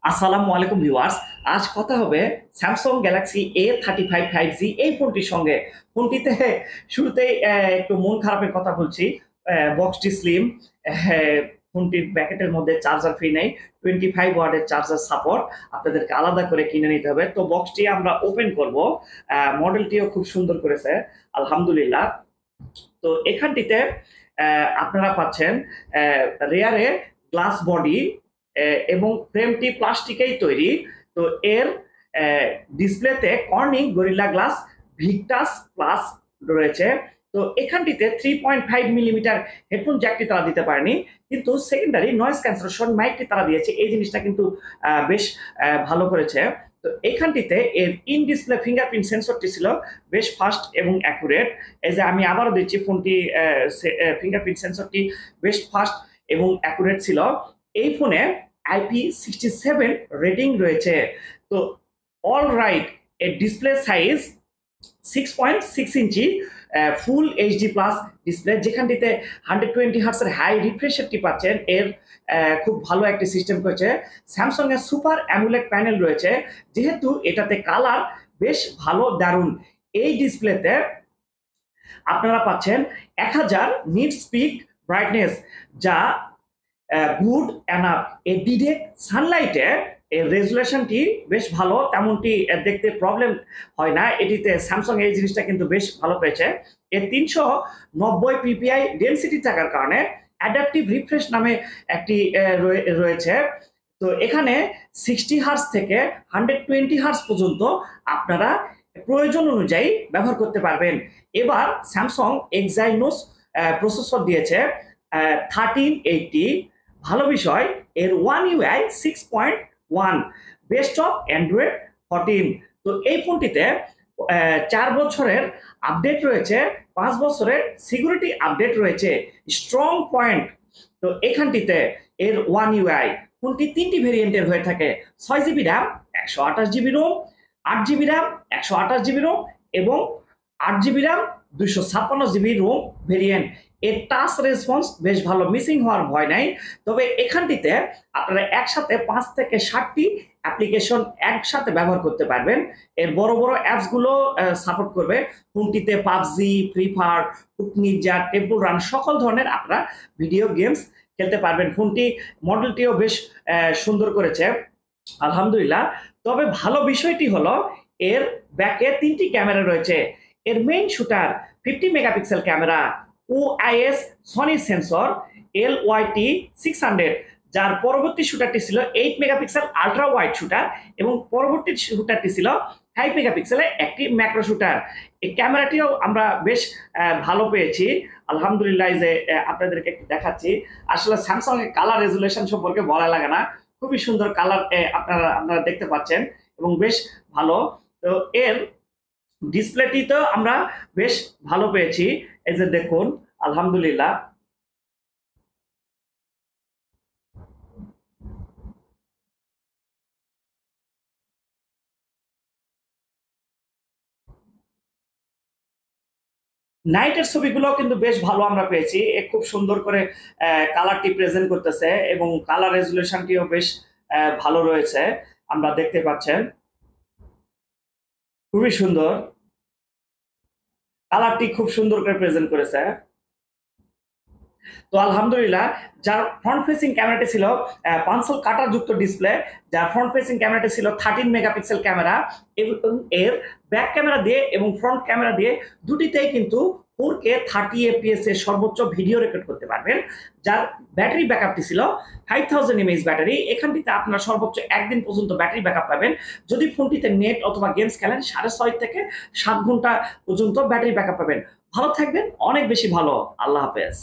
আসসালামু আলাইকুম ভিউয়ার্স। আজ কথা হবে স্যামসাং গ্যালাক্সি A35 5G এই ফোনটির সঙ্গে। ফোনটিতে শুরুতেই একটু মন খারাপের কথা বলছি। বক্সটি স্লিম, হ্যাঁ, ফোনটির প্যাকেটের মধ্যে চার্জার ফ্রি নেই। 25 ওয়াটের চার্জার সাপোর্ট আপনাদেরকে আলাদা করে কিনে নিতে হবে। তো বক্সটি আমরা ওপেন করব। মডেলটিও খুব সুন্দর করেছে, আলহামদুলিল্লাহ। তো এখানটিতে আপনারা পাচ্ছেন রেয়ারে গ্লাস বডি এবং ফ্রেমটি প্লাস্টিকেই তৈরি। তো এর ডিসপ্লেতে Corning gorilla glass Victus plus রয়েছে। তো এখানটিতে 3.5 মিলিমিটার হেডফোন জ্যাকটি তারা দিতে পারেনি, কিন্তু সেকেন্ডারি নয়েজ ক্যান্সেলেশন মাইকটি তারা দিয়েছে। এই জিনিসটা কিন্তু বেশ ভালো করেছে। তো এখানটিতে এর ইন ডিসপ্লে ফিঙ্গারপ্রিন্ট সেন্সরটি ছিল বেশ ফাস্ট এবং অ্যাকুরেট। এই যে আমি আবারও দিচ্ছি, ফোনটি ফিঙ্গারপ্রিন্ট সেন্সরটি বেশ ফাস্ট এবং অ্যাকুরেট ছিল। এই ফোনে IP67 রেটিং রয়েছে। তো অল রাইট, এর display size 6.6 inch, full HD plus display, যেখানটিতে 120 হার্টসের হাই রিফ্রেশারটি পাচ্ছেন। এর খুব ভালো একটি সিস্টেম করেছে। স্যামসাং এর সুপার অ্যামুলেট প্যানেল রয়েছে, যেহেতু এটাতে কালার বেশ ভালো, দারুণ। এই ডিসপ্লেতে আপনারা পাচ্ছেন 1000 নিট স্পিক ব্রাইটনেস, যা গুড এনাফ। এই ডিরেক্ট সানলাইটে এর রেজুলেশনটি বেশ ভালো, তেমনটি দেখতে প্রবলেম হয় না এটিতে। স্যামসাং এই জিনিসটা কিন্তু বেশ ভালো পেয়েছে। এর 390 পিপিআই ডেনসিটি থাকার কারণে অ্যাডাপটিভ রিফ্রেশ নামে একটি রয়েছে। তো এখানে 60 হার্স থেকে 120 হার্স পর্যন্ত আপনারা প্রয়োজন অনুযায়ী ব্যবহার করতে পারবেন। এবার স্যামসাং এক্সাইনোস প্রসেসর দিয়েছে 1380। ভালো বিষয়, এর one UI 6.1, best of Android 14। তো এই ফোনটিতে 4 বছরের আপডেট রয়েছে, 5 বছরের সিকিউরিটি আপডেট রয়েছে। স্ট্রং পয়েন্ট, তো এখানটিতে এর ওয়ান ইউআই ফোনটি 3টি ভেরিয়েন্টের হয়ে থাকে: 6 GB RAM, 128 GB ROM, 8 GB RAM, 128 GB ROM এবং 8 GB RAM, 256 GB ROM variant. এর টাচ রেসপন্স বেশ ভালো, মিসিং হওয়ার ভয় নাই। তবে এখানটিতে আপনারা একসাথে 5 থেকে 7টি অ্যাপ্লিকেশন একসাথে ব্যবহার করতে পারবেন। এর বড় বড় অ্যাপসগুলো সাপোর্ট করবে। ফোনটিতে PUBG, Free Fire, Fruit Ninja, Temple Run সকল ধরনের আপনারা ভিডিও গেমস খেলতে পারবেন। ফোনটি মডেলটিও বেশ সুন্দর করেছে, আলহামদুলিল্লাহ। তবে ভালো বিষয়টি হলো এর ব্যাকে 3টি ক্যামেরা রয়েছে। এর main shooter 50 megapixel camera, OIS Sony sensor LYT 600, যার পরবর্তী শুটারটি ছিল 8 মেগাপিক্সেল আলট্রা ওয়াইড শুটার এবং পরবর্তী শুটারটি ছিল 5 মেগাপিক্সেলের একটি ম্যাক্রো শুটার। এই ক্যামেরাটিও আমরা বেশ ভালো পেয়েছি, আলহামদুলিল্লাহ। যে আপনাদেরকে একটু দেখাচ্ছি, আসলে স্যামসাং এর কালার রেজুলেশন সম্পর্কে বলা লাগে না, খুবই সুন্দর কালার আপনারা দেখতে পাচ্ছেন এবং বেশ ভালো। তো এর ডিসপ্লেটি তো আমরা বেশ ভালো পেয়েছি, এই যে দেখুন, আলহামদুলিল্লাহ। নাইটের ছবিগুলো কিন্তু বেশ ভালো আমরা পেয়েছি। খুব সুন্দর করে কালারটি প্রেজেন্ট করতেছে এবং কালার রেজুলেশনটিও বেশ ভালো রয়েছে, আমরা দেখতে পাচ্ছেন, খুবই সুন্দর। কালারটি খুব সুন্দর করে প্রেজেন্ট করেছে। তো আলহামদুলিল্লাহ, যার ফ্রন্ট ফেসিং ক্যামেরাটি ছিল পাঁচল কাটার যুক্ত ডিসপ্লে, যার ফ্রন্ট ফেসিং ক্যামেরাটি ছিল 13 মেগাপিক্সেল ক্যামেরা এবং এর ব্যাক ক্যামেরা দিয়ে এবং ফ্রন্ট ক্যামেরা দিয়ে দুটিতেই কিন্তু 4K 30 FPS এর সর্বোচ্চ ভিডিও রেকর্ড করতে পারবেন। যার ব্যাটারি ব্যাকআপটি ছিল 5000 mAh ব্যাটারি। এখানটিতে আপনারা সর্বোচ্চ একদিন পর্যন্ত ব্যাটারি ব্যাকআপ পাবেন। যদি ফোনটিতে নেট অথবা গেমস খেলেন 6.5 থেকে 7 ঘন্টা পর্যন্ত ব্যাটারি ব্যাকআপ পাবেন। ভালো থাকবেন, অনেক বেশি ভালো। আল্লাহ হাফেজ।